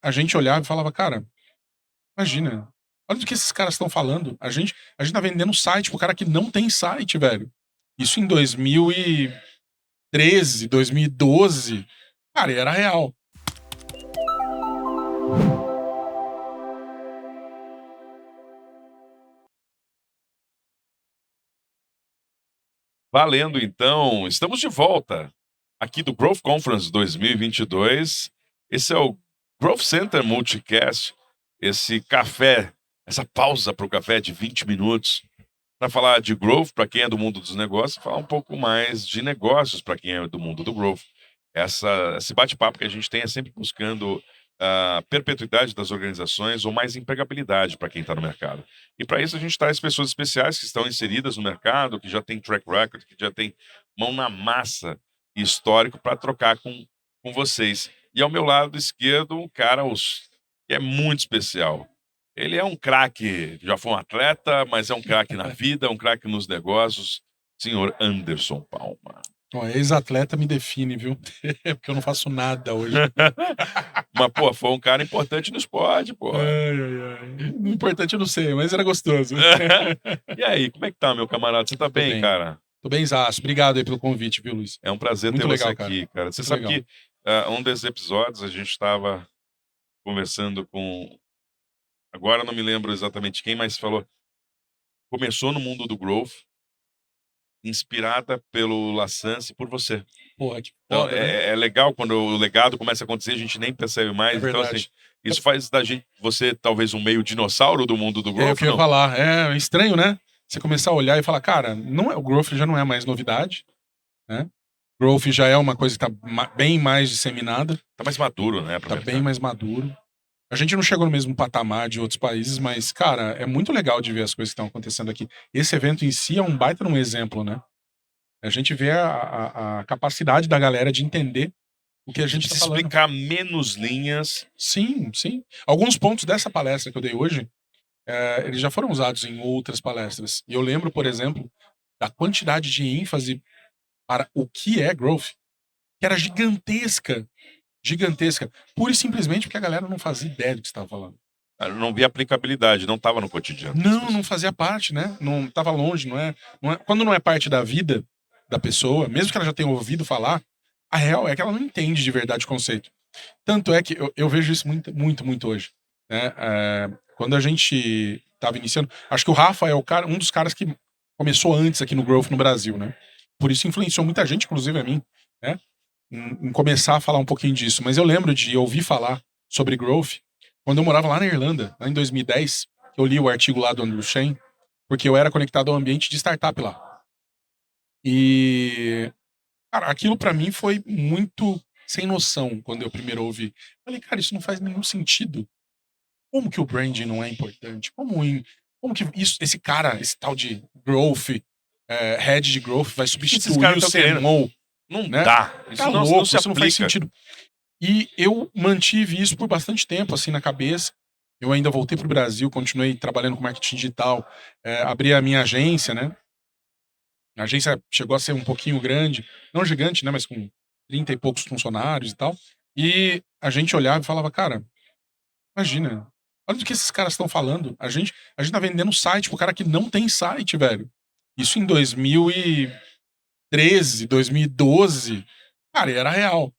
a gente olhava e falava, cara, imagina, olha do que esses caras estão falando. A gente tá vendendo site pro cara que não tem site, velho. Isso em 2013, 2012. Cara, e era real. Valendo, então, estamos de volta aqui do Growth Conference 2022. Esse é o Growth Center Multicast, esse café, essa pausa para o café de 20 minutos, para falar de growth para quem é do mundo dos negócios, falar um pouco mais de negócios para quem é do mundo do growth. Esse bate-papo que a gente tem é sempre buscando a perpetuidade das organizações ou mais empregabilidade para quem está no mercado. E para isso a gente traz pessoas especiais que estão inseridas no mercado, que já tem track record, que já tem mão na massa e histórico para trocar com vocês. E ao meu lado esquerdo, um cara que é muito especial. Ele é um craque, já foi um atleta, mas é um craque na vida, um craque nos negócios, senhor Anderson Palma. Ó, ex-atleta me define, viu? Porque eu não faço nada hoje. Mas, pô, foi um cara importante no esporte, pô. Ai, ai, ai. O importante eu não sei, mas era gostoso. E aí, como é que tá, meu camarada? Você tá bem, bem. cara? Tô bem, Zaço. Obrigado aí pelo convite, viu, Luiz? É um prazer Muito ter legal, você aqui, cara. Você Muito sabe legal. que um desses episódios a gente estava conversando com. Agora não me lembro exatamente quem, mas falou. Começou no mundo do growth, inspirada pelo Lassance e por você. Porra, que Então, foda, né? é legal quando o legado começa a acontecer, a gente nem percebe mais. É Então, assim, verdade. isso faz da gente, você talvez um meio dinossauro do mundo do É o growth, que eu ia não? falar. É estranho, né? Você começar a olhar e falar, cara, não é, o growth já não é mais novidade, né? Growth já é uma coisa que tá bem mais disseminada, Tá mais maduro, né, pro tá bem mercado. mais maduro. A gente não chegou no mesmo patamar de outros países, mas, cara, é muito legal de ver as coisas que estão acontecendo aqui. Esse evento em si é um baita num exemplo, né? A gente vê a capacidade da galera de entender o que a gente De tá se falando. explicar menos linhas. Sim, sim. Alguns pontos dessa palestra que eu dei hoje, eles já foram usados em outras palestras. E eu lembro, por exemplo, da quantidade de ênfase para o que é growth, que era gigantesca. Gigantesca. Pura e simplesmente porque a galera não fazia ideia do que estava falando. Eu não via aplicabilidade, não estava no cotidiano. Não fazia parte, né? Não estava longe, não é. Quando não é parte da vida da pessoa, mesmo que ela já tenha ouvido falar, a real é que ela não entende de verdade o conceito. Tanto é que eu vejo isso muito, muito, muito hoje. Né? Quando a gente estava iniciando, acho que o Rafa é um dos caras que começou antes aqui no Growth no Brasil, né? Por isso influenciou muita gente, inclusive a mim, né? Em começar a falar um pouquinho disso. Mas eu lembro de ouvir falar sobre Growth quando eu morava lá na Irlanda, lá em 2010. Eu li o artigo lá do Andrew Shane, porque eu era conectado ao ambiente de startup lá. E, cara, aquilo pra mim foi muito sem noção quando eu primeiro ouvi. Falei, cara, isso não faz nenhum sentido. Como que o branding não é importante? Como que esse cara, esse tal de growth, head de growth, vai Esses substituir caras o estão querendo. CMO? Não Né? dá. Isso Tá não louco, se isso não faz aplica. sentido. E eu mantive isso por bastante tempo, assim, na cabeça. Eu ainda voltei pro Brasil, continuei trabalhando com marketing digital, abri a minha agência, né? A agência chegou a ser um pouquinho grande, não gigante, né? Mas com 30 e poucos funcionários e tal. E a gente olhava e falava, cara, imagina, olha do que esses caras estão falando. A gente tá vendendo site pro cara que não tem site, velho. Isso em 2013, 2012. Cara, e era real.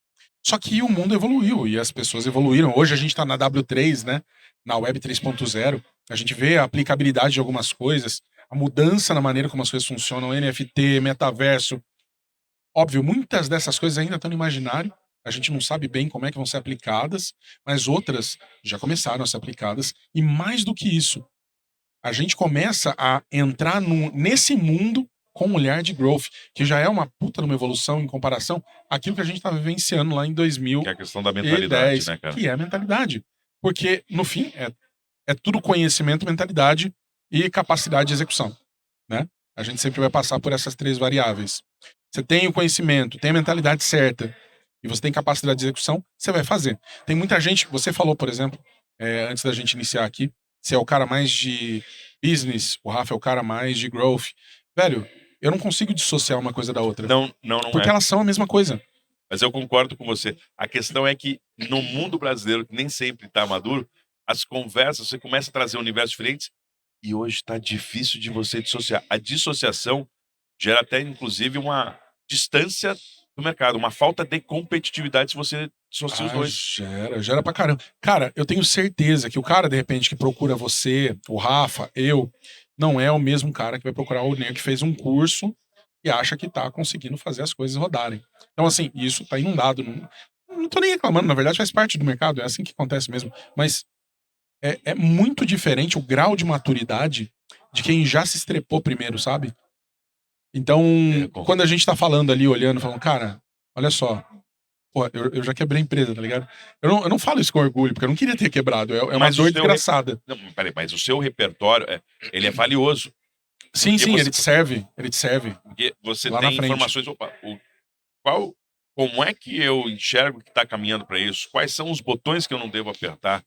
Só que o mundo evoluiu e as pessoas evoluíram. Hoje a gente tá na W3, né? Na Web 3.0. A gente vê a aplicabilidade de algumas coisas, a mudança na maneira como as coisas funcionam, NFT, metaverso. Óbvio, muitas dessas coisas ainda estão no imaginário. A gente não sabe bem como é que vão ser aplicadas, mas outras já começaram a ser aplicadas. E mais do que isso, a gente começa a entrar nesse mundo com um olhar de growth, que já é uma puta numa evolução em comparação àquilo que a gente estava vivenciando lá em Que é a questão da 2010, mentalidade, né, cara? que é a mentalidade. Porque, no fim, é tudo conhecimento, mentalidade e capacidade de execução, né? A gente sempre vai passar por essas três variáveis. Você tem o conhecimento, tem a mentalidade certa e você tem capacidade de execução, você vai fazer. Tem muita gente, você falou, por exemplo, antes da gente iniciar aqui, você é o cara mais de business, o Rafa é o cara mais de growth. Velho, eu não consigo dissociar uma coisa da outra. Não Porque é. elas são a mesma coisa. Mas eu concordo com você. A questão é que no mundo brasileiro, que nem sempre está maduro, as conversas, você começa a trazer universos diferentes e hoje está difícil de você dissociar. A dissociação gera até, inclusive, uma distância do mercado, uma falta de competitividade se você dissocia os dois. Gera pra caramba. Cara, eu tenho certeza que o cara, de repente, que procura você, o Rafa, eu, não é o mesmo cara que vai procurar o Nego que fez um curso e acha que tá conseguindo fazer as coisas rodarem. Então, assim, isso tá inundado. Não tô nem reclamando, na verdade faz parte do mercado, é assim que acontece mesmo. Mas é muito diferente o grau de maturidade de quem já se estrepou primeiro, sabe? Então, quando a gente tá falando ali, olhando, falando, cara, olha só, pô, eu já quebrei a empresa, tá ligado? Eu não falo isso com orgulho, porque eu não queria ter quebrado. É uma Mas o dor seu desgraçada. Não, peraí, mas o seu repertório, ele é valioso. Sim, Porque sim, você- ele te serve. Ele te serve. Porque você Lá na tem frente. informações. Opa, como é que eu enxergo que está caminhando para isso? Quais são os botões que eu não devo apertar?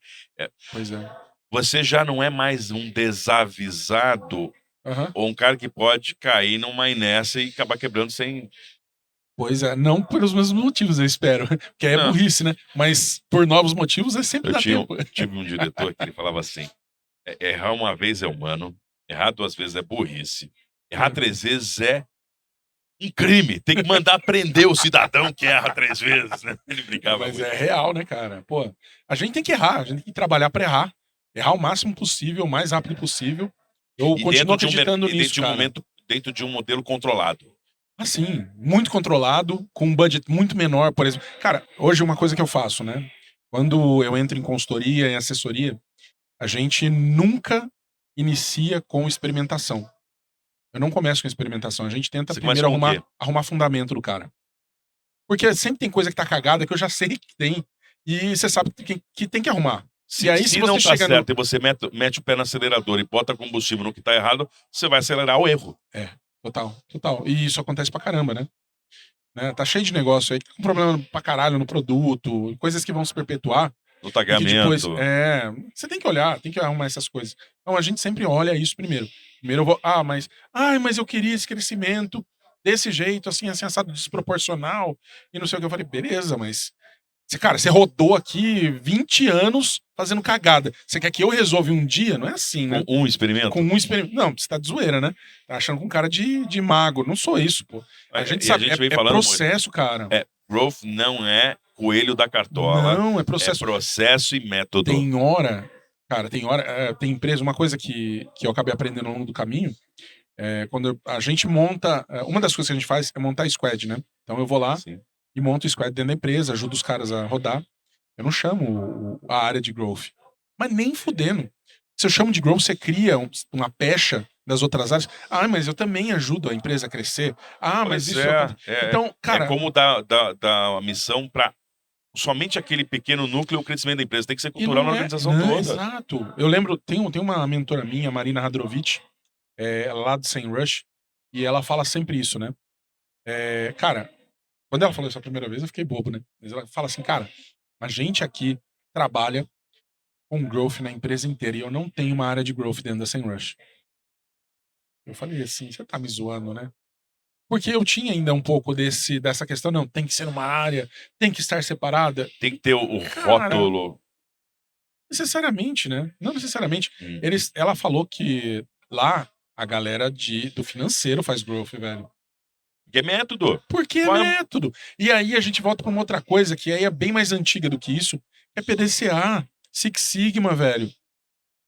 Pois é. Você já não é mais um desavisado Aham. ou um cara que pode cair numa inércia e acabar quebrando sem. Pois é, não pelos mesmos motivos, eu espero. Porque é Não. burrice, né? Mas por novos motivos é sempre Eu dá tempo. tive um diretor que ele falava assim: errar uma vez é humano, errar 2 vezes é burrice, errar 3 vezes é um crime. Tem que mandar prender o cidadão que erra 3 vezes, né? Ele brincava Mas muito. é real, né, cara? Pô, a gente tem que errar, a gente tem que trabalhar pra errar. Errar o máximo possível, o mais rápido possível. Eu E continuo dentro de um, acreditando e nisso, cara. dentro de um modelo controlado. Assim, muito controlado, com um budget muito menor, por exemplo. Cara, hoje uma coisa que eu faço, né? Quando eu entro em consultoria, em assessoria, a gente nunca inicia com experimentação. Eu não começo com experimentação. A gente tenta Você começa primeiro com o quê? arrumar fundamento do cara. Porque sempre tem coisa que tá cagada que eu já sei que tem. E você sabe que tem que arrumar. Se, E aí, se se não você tá chega certo e você mete o pé no acelerador e bota combustível no que tá errado, você vai acelerar o erro. Total, total. E isso acontece pra caramba, né? Tá cheio de negócio aí que tá com problema pra caralho no produto, coisas que vão se perpetuar. No E que depois, tagamento. você tem que olhar, tem que arrumar essas coisas. Então a gente sempre olha isso primeiro. Primeiro eu vou, mas eu queria esse crescimento desse jeito, assim, assado desproporcional, e não sei o que. Eu falei, beleza, mas cara, você rodou aqui 20 anos fazendo cagada. Você quer que eu resolva um dia? Não é assim, né? Com um experimento. Com um experimento. Não, você tá de zoeira, né? Tá achando com cara de mago. Não sou isso, pô. A gente sabe, vem é falando processo, cara. Growth não é coelho da cartola. Não, é É processo. processo e método. Tem hora, cara, tem empresa, uma coisa que eu acabei aprendendo ao longo do caminho, quando a gente monta, uma das coisas que a gente faz é montar squad, né? Então eu vou lá Sim. e monto o squad dentro da empresa, ajudo os caras a rodar. Eu não chamo a área de growth, mas nem fudendo. Se eu chamo de growth, você cria uma pecha das outras áreas. Mas eu também ajudo a empresa a crescer. Mas isso... Então, cara... É como dar a missão para somente aquele pequeno núcleo o crescimento da empresa. Tem que ser cultural na organização toda. Exato. Eu lembro, tem uma mentora minha, Marina Hadrovic, lá do SEMrush, e ela fala sempre isso, né? Cara, quando ela falou isso a primeira vez, eu fiquei bobo, né? Mas ela fala assim, cara, a gente aqui trabalha com growth na empresa inteira e eu não tenho uma área de growth dentro da SEMrush. Eu falei assim, você tá me zoando, né? Porque eu tinha ainda um pouco dessa questão, não, tem que ser uma área, tem que estar separada. Tem que ter o rótulo. Necessariamente, né? Não necessariamente. Ela falou que lá a galera do financeiro faz growth, velho. Que é método. Porque é método. E aí a gente volta pra uma outra coisa que aí é bem mais antiga do que isso, é PDCA, Six Sigma, velho.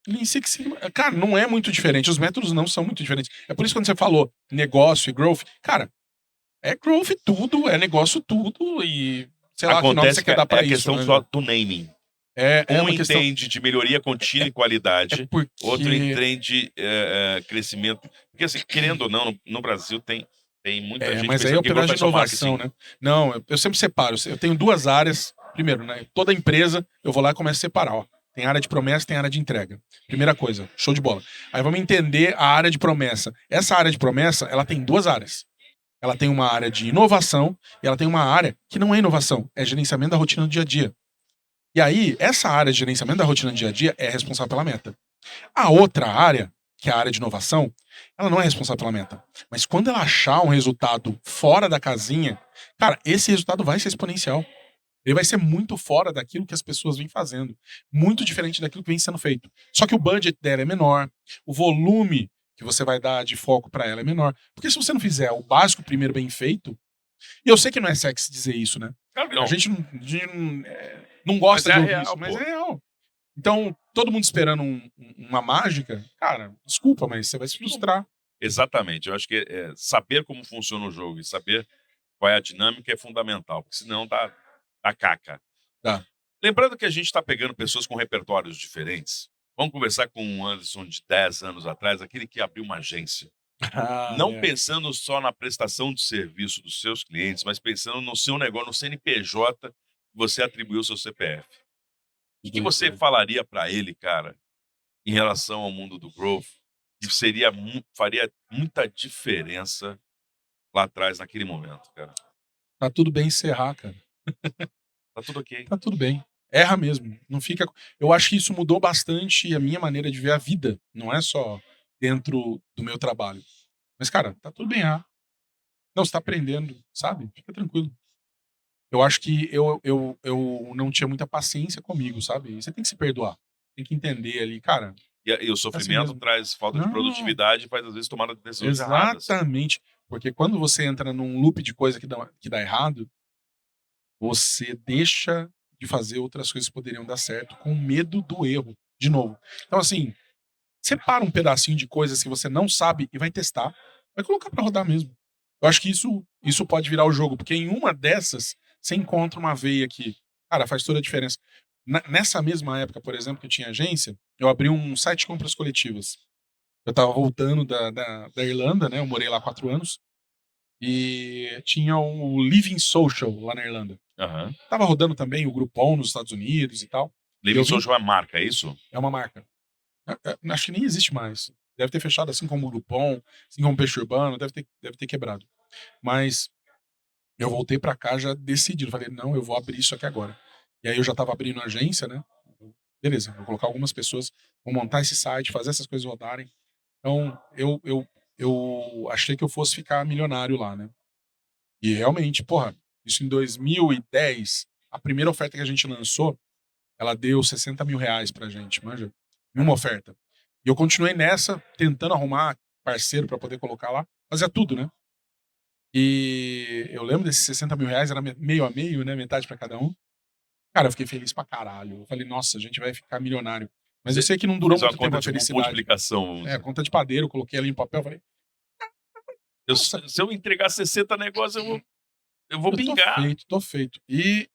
Lean Six Sigma, cara, não é muito diferente. Os métodos não são muito diferentes. É por isso que quando você falou negócio e growth, cara, é growth tudo, é negócio tudo e sei lá que nome você quer dar pra isso. É questão só do naming. Um entende de melhoria contínua e qualidade, outro entende crescimento. Porque, assim, querendo ou não, no Brasil tem muita gente mas aí é o pedaço de inovação, né? Não, eu sempre separo. Eu tenho 2 áreas. Primeiro, né? Toda empresa, eu vou lá e começo a separar, ó. Tem área de promessa, tem área de entrega. Primeira coisa, show de bola. Aí vamos entender a área de promessa. Essa área de promessa, ela tem 2 áreas. Ela tem uma área de inovação e ela tem uma área que não é inovação, é gerenciamento da rotina do dia a dia. E aí, essa área de gerenciamento da rotina do dia a dia é responsável pela meta. A outra área, que é a área de inovação, ela não é responsável pela meta. Mas quando ela achar um resultado fora da casinha, cara, esse resultado vai ser exponencial. Ele vai ser muito fora daquilo que as pessoas vêm fazendo. Muito diferente daquilo que vem sendo feito. Só que o budget dela é menor, o volume que você vai dar de foco para ela é menor. Porque se você não fizer o básico primeiro bem feito, e eu sei que não é sexy dizer isso, né? Claro que A não. gente não Mas gosta é de a ouvir real, isso, mas pô. é real. Então, todo mundo esperando uma mágica, cara, desculpa, mas você vai se frustrar. Exatamente. Eu acho que saber como funciona o jogo e saber qual é a dinâmica é fundamental, porque senão dá caca. Tá. Lembrando que a gente está pegando pessoas com repertórios diferentes. Vamos conversar com o Anderson de 10 anos atrás, aquele que abriu uma agência. Não É. pensando só na prestação de serviço dos seus clientes, mas pensando no seu negócio, no CNPJ que você atribuiu ao seu CPF. O que você Doideira. falaria para ele, cara, em relação ao mundo do growth, que faria muita diferença lá atrás, naquele momento, cara? Tá tudo bem encerrar, cara. Tá tudo ok. Tá tudo bem. Erra mesmo. Não fica. Eu acho que isso mudou bastante a minha maneira de ver a vida. Não é só dentro do meu trabalho. Mas, cara, tá tudo bem errar. Não, você tá aprendendo, sabe? Fica tranquilo. Eu acho que eu não tinha muita paciência comigo, sabe? Você tem que se perdoar. Tem que entender ali, cara, E o é assim sofrimento mesmo. traz falta de Não, produtividade e faz, às vezes, tomar decisões erradas. exatamente. Porque quando você entra num loop de coisa que dá errado, você deixa de fazer outras coisas que poderiam dar certo com medo do erro, de novo. Então, assim, separa um pedacinho de coisas que você não sabe e vai testar. Vai colocar pra rodar mesmo. Eu acho que isso pode virar o jogo, porque em uma dessas você encontra uma veia que, cara, faz toda a diferença. Nessa mesma época, por exemplo, que eu tinha agência, eu abri um site de compras coletivas. Eu tava voltando da Irlanda, né? Eu morei lá 4 anos. E tinha o Living Social lá na Irlanda. Aham. Tava rodando também o Groupon nos Estados Unidos e tal. E Living eu vim. Social é marca, é isso? É uma marca. Acho que nem existe mais. Deve ter fechado assim como o Groupon, assim como o Peixe Urbano, deve ter quebrado. Mas eu voltei pra cá já decidido. Falei, não, eu vou abrir isso aqui agora. E aí eu já tava abrindo agência, né? Beleza, vou colocar algumas pessoas, vou montar esse site, fazer essas coisas rodarem. Então, eu achei que eu fosse ficar milionário lá, né? E realmente, porra, isso em 2010, a primeira oferta que a gente lançou, ela deu R$ 60.000 pra gente, manja? Em uma oferta. E eu continuei nessa, tentando arrumar parceiro pra poder colocar lá, fazia tudo, né? E eu lembro desses R$ 60.000, era meio a meio, né? Metade pra cada um. Cara, eu fiquei feliz pra caralho. Eu falei, nossa, a gente vai ficar milionário. Mas eu Você sei que não durou fez uma muito tempo conta a de felicidade. multiplicação, vamos É, dizer. conta de padeiro, coloquei ali em papel, falei, nossa, Se eu entregar 60 negócios, eu vou eu tô pingar. feito, tô feito. E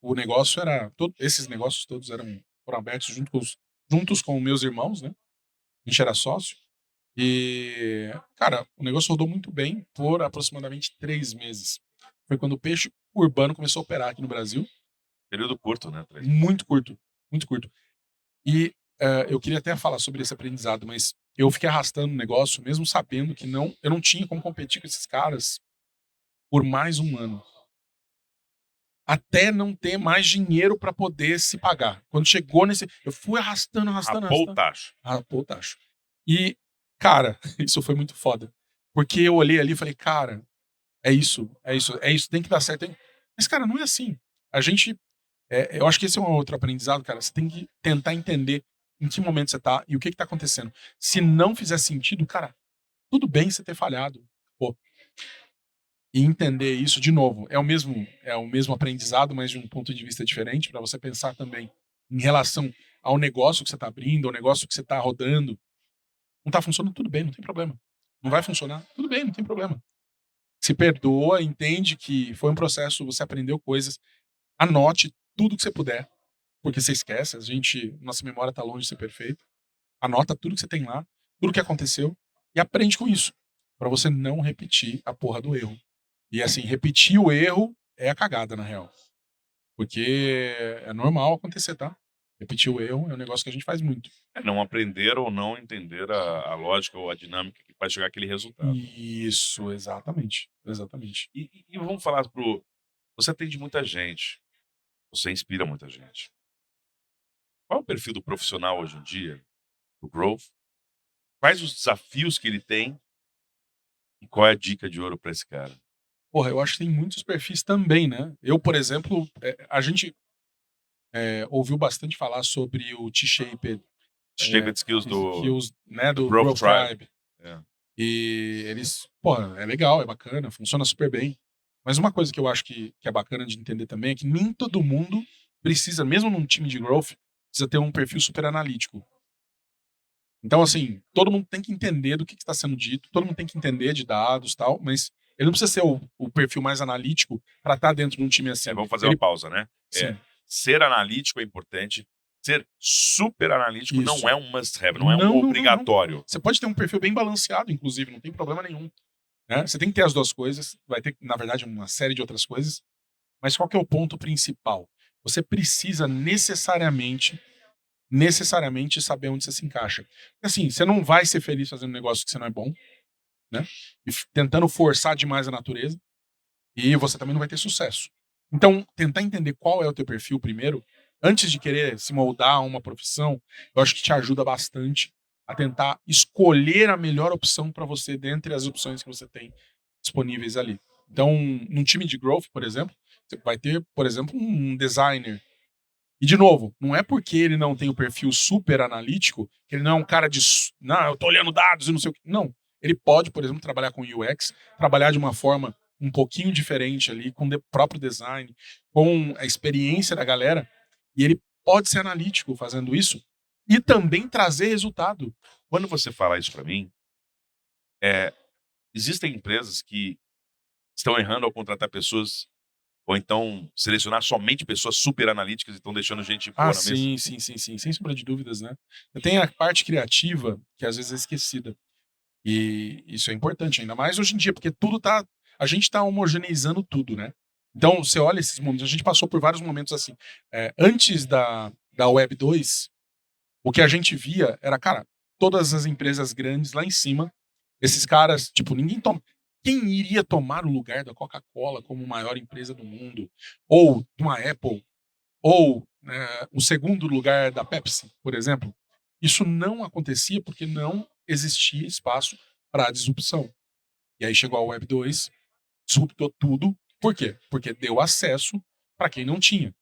o negócio era. Esses negócios todos foram abertos juntos com meus irmãos, né? A gente era sócio. E, cara, o negócio rodou muito bem por aproximadamente 3 meses. Foi quando o peixe urbano começou a operar aqui no Brasil. Período curto, né? 3 meses. Muito curto, muito curto. E eu queria até falar sobre esse aprendizado, mas eu fiquei arrastando o negócio, mesmo sabendo que eu não tinha como competir com esses caras por mais um ano. Até não ter mais dinheiro para poder se pagar. Quando chegou nesse. Eu fui arrastando, arrastando, Rapou o arrastando. tacho. Rapou o tacho. E, cara, isso foi muito foda. Porque eu olhei ali e falei, cara, é isso, é isso, é isso, tem que dar certo. Mas, cara, não é assim. A gente. Eu acho que esse é um outro aprendizado, cara. Você tem que tentar entender em que momento você tá e o que tá acontecendo. Se não fizer sentido, cara, tudo bem você ter falhado. Pô, e entender isso de novo é o mesmo aprendizado, mas de um ponto de vista diferente para você pensar também em relação ao negócio que você está abrindo, ao negócio que você está rodando. Não está funcionando, tudo bem, não tem problema. Não vai funcionar, tudo bem, não tem problema. Se perdoa, entende que foi um processo, você aprendeu coisas, anote tudo que você puder, porque você esquece, nossa memória está longe de ser perfeita. Anota tudo que você tem lá, tudo que aconteceu e aprende com isso, para você não repetir a porra do erro. E assim, repetir o erro é a cagada, na real. Porque é normal acontecer, tá? Repetir o erro é um negócio que a gente faz muito. É não aprender ou não entender a lógica ou a dinâmica que faz chegar aquele resultado. Isso, exatamente. Exatamente. E vamos falar pro. Você atende muita gente. Você inspira muita gente. Qual é o perfil do profissional hoje em dia, do growth, quais os desafios que ele tem e qual é a dica de ouro para esse cara? Porra, eu acho que tem muitos perfis também, né? Eu, por exemplo, a gente ouviu bastante falar sobre o T-Shaped Shaped Skills Skills, né, do do Growth Growth Tribe. Tribe. É. E eles, porra, é legal, é bacana, funciona super bem. Mas uma coisa que eu acho que é bacana de entender também é que nem todo mundo precisa, mesmo num time de growth, precisa ter um perfil super analítico. Então, assim, todo mundo tem que entender do que está sendo dito, todo mundo tem que entender de dados e tal, mas ele não precisa ser o perfil mais analítico para estar dentro de um time assim. Vamos fazer uma pausa, né? Sim. Ser analítico é importante. Ser super analítico Isso. não é um must-have, não é um obrigatório. Você pode ter um perfil bem balanceado, inclusive, não tem problema nenhum. Né? Você tem que ter as duas coisas, vai ter, na verdade, uma série de outras coisas, mas qual que é o ponto principal? Você precisa necessariamente saber onde você se encaixa. Assim, você não vai ser feliz fazendo um negócio que você não é bom, né? E tentando forçar demais a natureza, e você também não vai ter sucesso. Então, tentar entender qual é o teu perfil primeiro, antes de querer se moldar a uma profissão, eu acho que te ajuda bastante a tentar escolher a melhor opção para você dentre as opções que você tem disponíveis ali. Então, num time de growth, por exemplo, você vai ter, por exemplo, um designer. E, de novo, não é porque ele não tem o perfil super analítico que ele não é um cara de. Não, eu tô olhando dados e não sei o que. Não. Ele pode, por exemplo, trabalhar com UX, trabalhar de uma forma um pouquinho diferente ali, com o próprio design, com a experiência da galera. E ele pode ser analítico fazendo isso e também trazer resultado. Quando você fala isso para mim, existem empresas que estão errando ao contratar pessoas ou então selecionar somente pessoas super analíticas e estão deixando gente boa na mesa. Sim, sem sombra de dúvidas, né? Tem a parte criativa que às vezes é esquecida. E isso é importante, ainda mais hoje em dia, porque tudo tá. A gente tá homogeneizando tudo, né? Então, você olha esses momentos, a gente passou por vários momentos assim. Antes da Web 2, o que a gente via era, cara, todas as empresas grandes lá em cima, esses caras, tipo, ninguém toma. Quem iria tomar o lugar da Coca-Cola como maior empresa do mundo? Ou de uma Apple? Ou o segundo lugar da Pepsi, por exemplo? Isso não acontecia porque não existia espaço para disrupção. E aí chegou a Web 2, disruptou tudo. Por quê? Porque deu acesso para quem não tinha.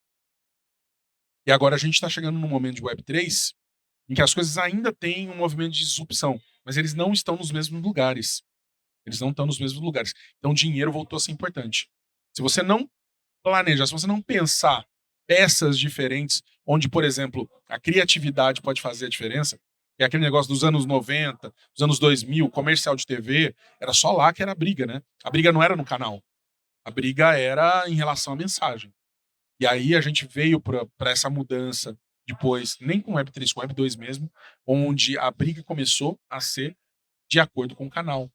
E agora a gente está chegando num momento de Web 3 em que as coisas ainda têm um movimento de disrupção, mas eles não estão nos mesmos lugares. Eles não estão nos mesmos lugares. Então o dinheiro voltou a ser importante. Se você não planejar, se você não pensar peças diferentes, onde, por exemplo, a criatividade pode fazer a diferença, é aquele negócio dos anos 90, dos anos 2000, comercial de TV, era só lá que era a briga, né? A briga não era no canal. A briga era em relação à mensagem. E aí a gente veio para essa mudança depois, nem com Web3, com Web2 mesmo, onde a briga começou a ser de acordo com o canal.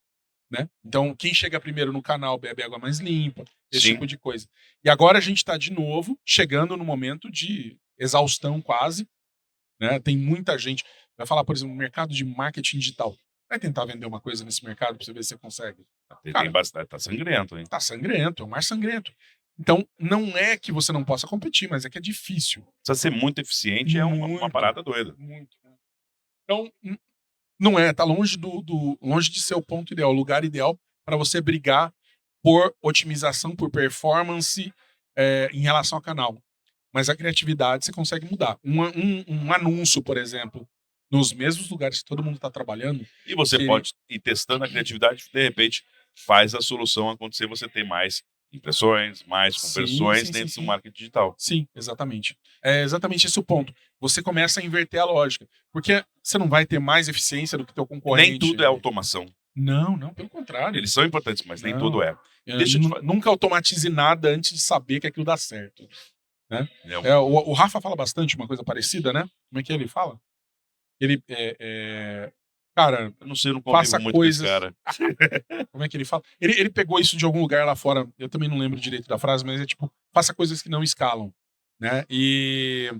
Né? Então, quem chega primeiro no canal bebe água mais limpa, esse tipo de coisa. E agora a gente está de novo chegando no momento de exaustão quase. Né? Tem muita gente. Vai falar, por exemplo, no mercado de marketing digital. Vai tentar vender uma coisa nesse mercado para você ver se você consegue. Tem bastante, tá sangrento, hein? Tá sangrento, é o mais sangrento. Então, não é que você não possa competir, mas é que é difícil. Precisa ser muito eficiente, é uma parada doida. Muito. Então, não é, tá longe longe de ser o ponto ideal, o lugar ideal para você brigar por otimização, por performance em relação ao canal. Mas a criatividade você consegue mudar. Um anúncio, por exemplo, nos mesmos lugares que todo mundo está trabalhando. E você pode ir testando a criatividade, de repente faz a solução acontecer, você ter mais impressões, mais conversões dentro do marketing digital. Sim, exatamente. É exatamente esse o ponto. Você começa a inverter a lógica. Porque você não vai ter mais eficiência do que teu concorrente. Nem tudo é automação. Não, pelo contrário. Eles são importantes, mas nem tudo é. Nunca automatize nada antes de saber que aquilo dá certo. Né? O Rafa fala bastante uma coisa parecida, né? Como é que ele fala? Ele cara, eu não sei, eu não faça muito coisas. Com esse cara. Como é que ele fala? Ele pegou isso de algum lugar lá fora. Eu também não lembro direito da frase, mas é tipo, faça coisas que não escalam, né? E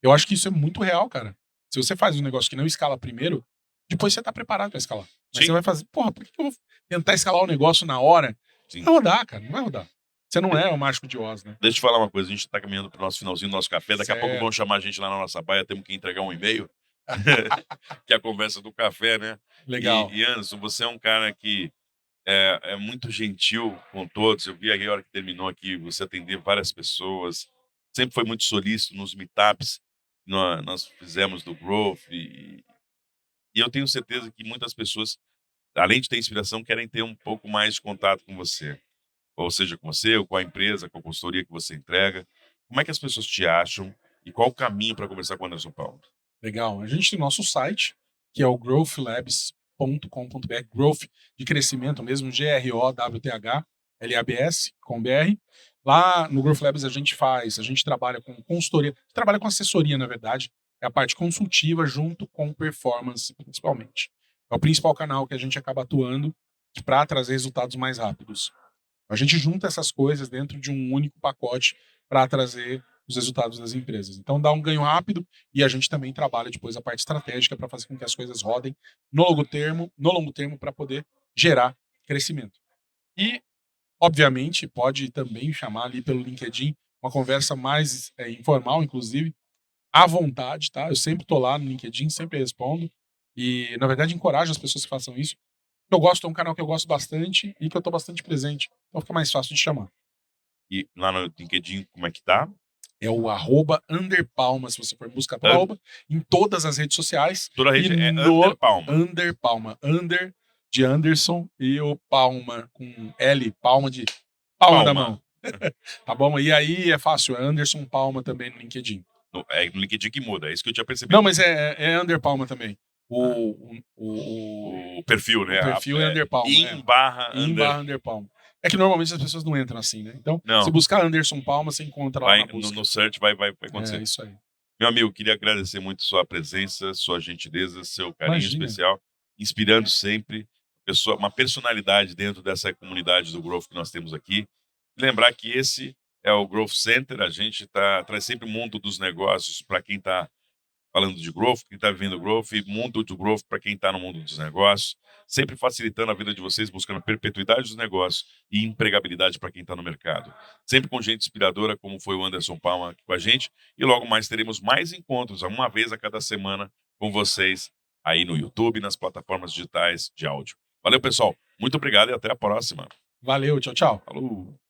eu acho que isso é muito real, cara. Se você faz um negócio que não escala primeiro, depois você tá preparado para escalar. Mas você vai fazer, porra, por que eu vou tentar escalar o negócio na hora? Não vai rodar, cara, não vai rodar. Você não é o mágico de Oz, né? Deixa eu te falar uma coisa, a gente tá caminhando pro nosso finalzinho do nosso café, daqui a pouco vão chamar a gente lá na nossa baia, temos que entregar um e-mail. que é a conversa do café, né? Legal. E Anderson, você é um cara que é muito gentil com todos. Eu vi aí a hora que terminou aqui, você atender várias pessoas. Sempre foi muito solícito nos meetups que nós fizemos do Growth. E eu tenho certeza que muitas pessoas, além de ter inspiração, querem ter um pouco mais de contato com você. Ou seja, com você, ou com a empresa, com a consultoria que você entrega. Como é que as pessoas te acham e qual o caminho para conversar com o Anderson Paulo? Legal. A gente tem nosso site, que é o growthlabs.com.br, growth de crescimento mesmo, GROWTH, Lá no Growth Labs a gente trabalha com consultoria, trabalha com assessoria, na verdade, é a parte consultiva junto com performance, principalmente. É o principal canal que a gente acaba atuando para trazer resultados mais rápidos. A gente junta essas coisas dentro de um único pacote para trazer os resultados das empresas. Então dá um ganho rápido e a gente também trabalha depois a parte estratégica para fazer com que as coisas rodem no longo termo para poder gerar crescimento. E, obviamente, pode também chamar ali pelo LinkedIn uma conversa mais informal, inclusive, à vontade, tá? Eu sempre tô lá no LinkedIn, sempre respondo e, na verdade, encorajo as pessoas que façam isso. É um canal que eu gosto bastante e que eu tô bastante presente, então fica mais fácil de chamar. E lá no LinkedIn, como é que tá? É o @underpalma, se você for buscar pelo An- em todas as redes sociais. Toda a E rede é no Underpalma. Underpalma. Under de Anderson e o Palma com L, palma de palma da Palma. mão. Tá bom? E aí é fácil, é Anderson Palma também no LinkedIn. É no LinkedIn que muda, é isso que eu tinha Não, percebido. mas é Under Palma também. Ah, O o perfil, né? perfil é Under Palma, In barra em under. barra Under Palma. É que normalmente as pessoas não entram assim, né? Então, se Não, buscar Anderson Palma, você encontra lá vai na busca. no search, vai É acontecer. isso aí. Meu amigo, queria agradecer muito sua presença, sua gentileza, seu carinho Imagina. especial, inspirando sempre uma personalidade dentro dessa comunidade do Growth que nós temos aqui. Lembrar que esse é o Growth Center, a gente traz sempre o mundo dos negócios para quem está falando de growth, quem está vivendo growth, e mundo do growth para quem está no mundo dos negócios, sempre facilitando a vida de vocês, buscando perpetuidade dos negócios e empregabilidade para quem está no mercado. Sempre com gente inspiradora, como foi o Anderson Palma aqui com a gente, e logo mais teremos mais encontros, uma vez a cada semana, com vocês aí no YouTube e nas plataformas digitais de áudio. Valeu, pessoal. Muito obrigado e até a próxima. Valeu, tchau, tchau. Falou!